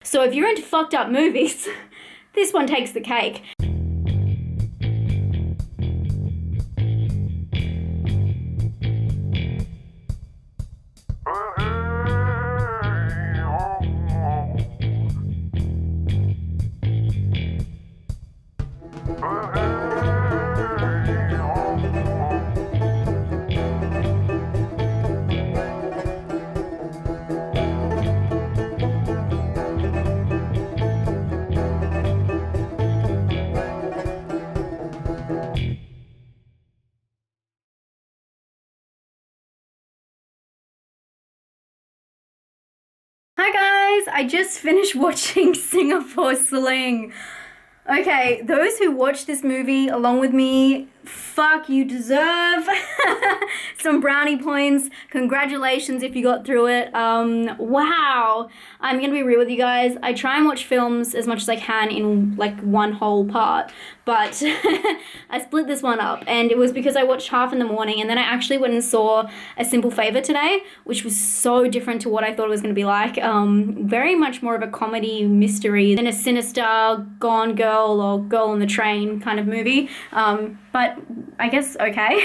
So if you're into fucked up movies, this one takes the cake. Hi guys, I just finished watching Singapore Sling. Okay, those who watched this movie along with me, fuck, you deserve some brownie points. Congratulations if you got through it. Wow. I'm gonna be real with you guys. I try and watch films as much as I can in like one whole part, but I split this one up, and it was because I watched half in the morning and then I actually went and saw A Simple Favor today, which was so different to what I thought it was gonna be like. Very much more of a comedy mystery than a sinister Gone Girl or Girl on the Train kind of movie. But I guess okay.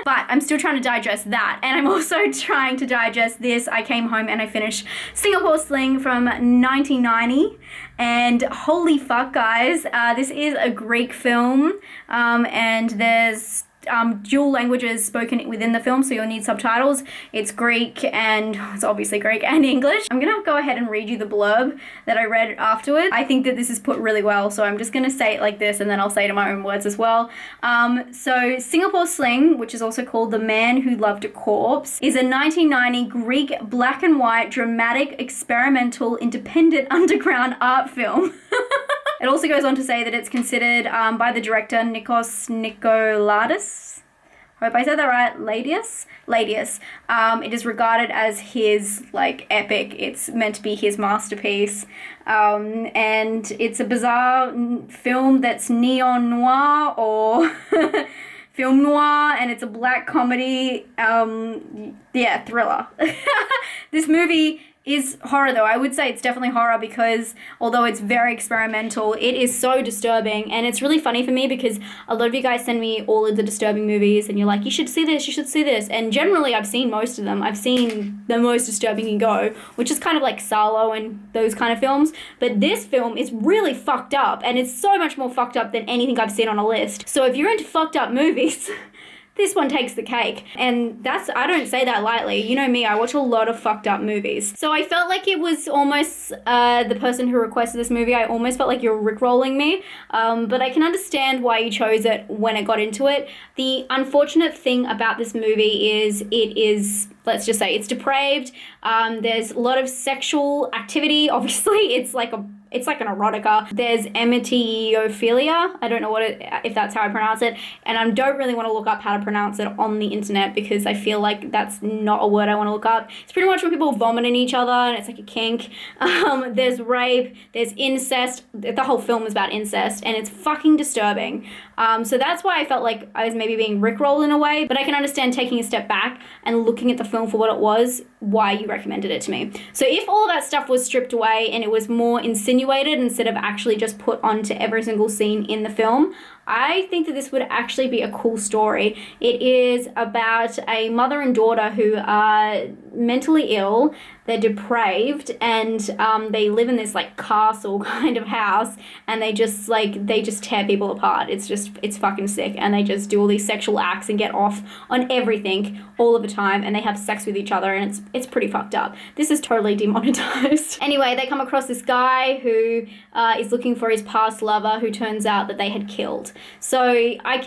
But I'm still trying to digest that, and I'm also trying to digest this. I came home and I finished Singapore Sling from 1990, and holy fuck guys, this is a Greek film, and there's dual languages spoken within the film, so you'll need subtitles. It's Greek, and it's obviously Greek and English. I'm gonna go ahead and read you the blurb that I read afterwards. I think that this is put really well, so I'm just gonna say it like this, and then I'll say it in my own words as well. So Singapore Sling, which is also called The Man Who Loved a Corpse, is a 1990 Greek black and white dramatic experimental independent underground art film. It also goes on to say that it's considered by the director Nikos Nikolaides. Hope I said that right. Ladius. It is regarded as his like epic. It's meant to be his masterpiece, and it's a bizarre film that's neon noir or film noir, and it's a black comedy. Thriller. This movie is horror though. I would say it's definitely horror because although it's very experimental, it is so disturbing, and it's really funny for me because a lot of you guys send me all of the disturbing movies and you're like, you should see this, and generally I've seen most of them. I've seen the most disturbing you go, which is kind of like Salo and those kind of films, but this film is really fucked up, and it's so much more fucked up than anything I've seen on a list. So if you're into fucked up movies, this one takes the cake. And I don't say that lightly. You know me, I watch a lot of fucked up movies. So I felt like it was almost, the person who requested this movie, I almost felt like you're rickrolling me. But I can understand why you chose it when it got into it. The unfortunate thing about this movie is it is, let's just say, it's depraved. There's a lot of sexual activity. Obviously, it's like an erotica. There's emetophilia. I don't know if that's how I pronounce it. And I don't really want to look up how to pronounce it on the internet because I feel like that's not a word I want to look up. It's pretty much when people vomit in each other and it's like a kink. There's rape, there's incest. The whole film is about incest, and it's fucking disturbing. So that's why I felt like I was maybe being rickrolled in a way, but I can understand taking a step back and looking at the film for what it was, why you recommended it to me. So if all that stuff was stripped away and it was more insinuated instead of actually just put onto every single scene in the film, I think that this would actually be a cool story. It is about a mother and daughter who are mentally ill, they're depraved, and they live in this like castle kind of house, and they just tear people apart. It's fucking sick, and they just do all these sexual acts and get off on everything all of the time, and they have sex with each other, and it's pretty fucked up. This is totally demonetized. Anyway, they come across this guy who is looking for his past lover, who turns out that they had killed. So I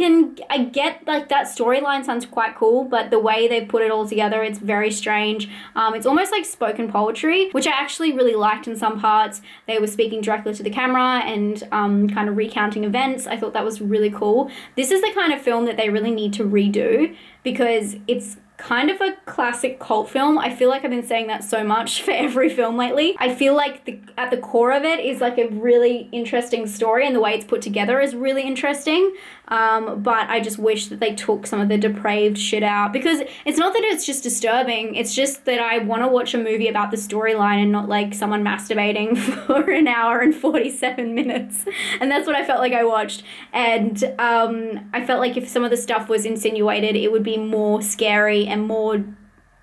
get like that storyline sounds quite cool, but the way they put it all together, it's very strange. It's almost like spoken poetry, which I actually really liked in some parts. They were speaking directly to the camera and kind of recounting events. I thought that was really cool. This is the kind of film that they really need to redo because it's kind of a classic cult film. I feel like I've been saying that so much for every film lately. I feel like at the core of it is like a really interesting story, and the way it's put together is really interesting. But I just wish that they took some of the depraved shit out, because it's not that it's just disturbing, it's just that I want to watch a movie about the storyline and not like someone masturbating for an hour and 47 minutes. And that's what I felt like I watched. And I felt like if some of the stuff was insinuated, it would be more scary and more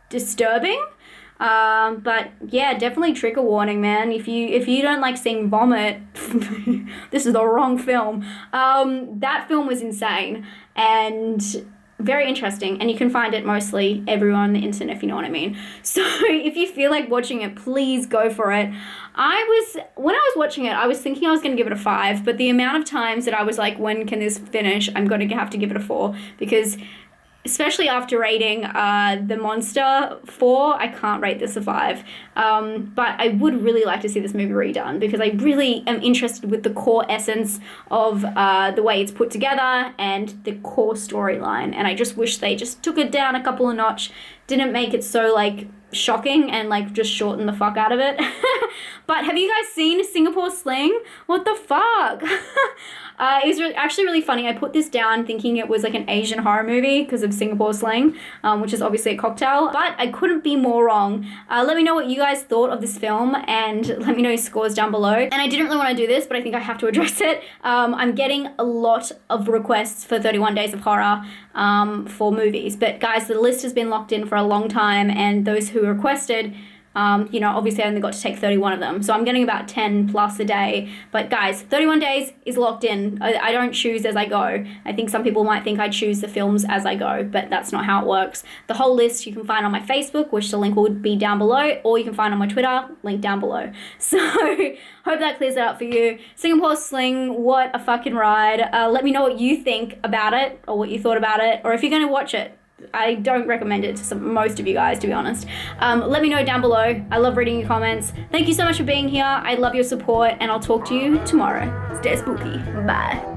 disturbing. But yeah, definitely trigger warning, man. If you don't like seeing vomit, this is the wrong film. That film was insane and very interesting, and you can find it mostly everywhere on the internet, if you know what I mean. So if you feel like watching it, please go for it. When I was watching it, I was thinking I was going to give it a 5, but the amount of times that I was like, when can this finish? I'm going to have to give it a 4, because especially after rating The Monster 4, I can't rate this a 5. But I would really like to see this movie redone, because I really am interested with the core essence of the way it's put together and the core storyline. And I just wish they just took it down a couple of notch, didn't make it so like shocking, and like just shorten the fuck out of it. But have you guys seen Singapore Sling? What the fuck? It was actually really funny. I put this down thinking it was like an Asian horror movie because of Singapore Sling, which is obviously a cocktail, but I couldn't be more wrong. Let me know what you guys thought of this film, and let me know your scores down below. And I didn't really want to do this, but I think I have to address it. I'm getting a lot of requests for 31 Days of Horror for movies, but guys, the list has been locked in for a long time, and those who requested, obviously I only got to take 31 of them. So I'm getting about 10 plus a day. But guys, 31 days is locked in. I don't choose as I go. I think some people might think I choose the films as I go, but that's not how it works. The whole list you can find on my Facebook, which the link will be down below, or you can find on my Twitter, link down below. So hope that clears it up for you. Singapore Sling, what a fucking ride. Let me know what you think about it, or what you thought about it, or if you're going to watch it. I don't recommend it to most of you guys, to be honest. Let me know down below. I love reading your comments. Thank you so much for being here. I love your support, and I'll talk to you tomorrow. Stay spooky. Bye.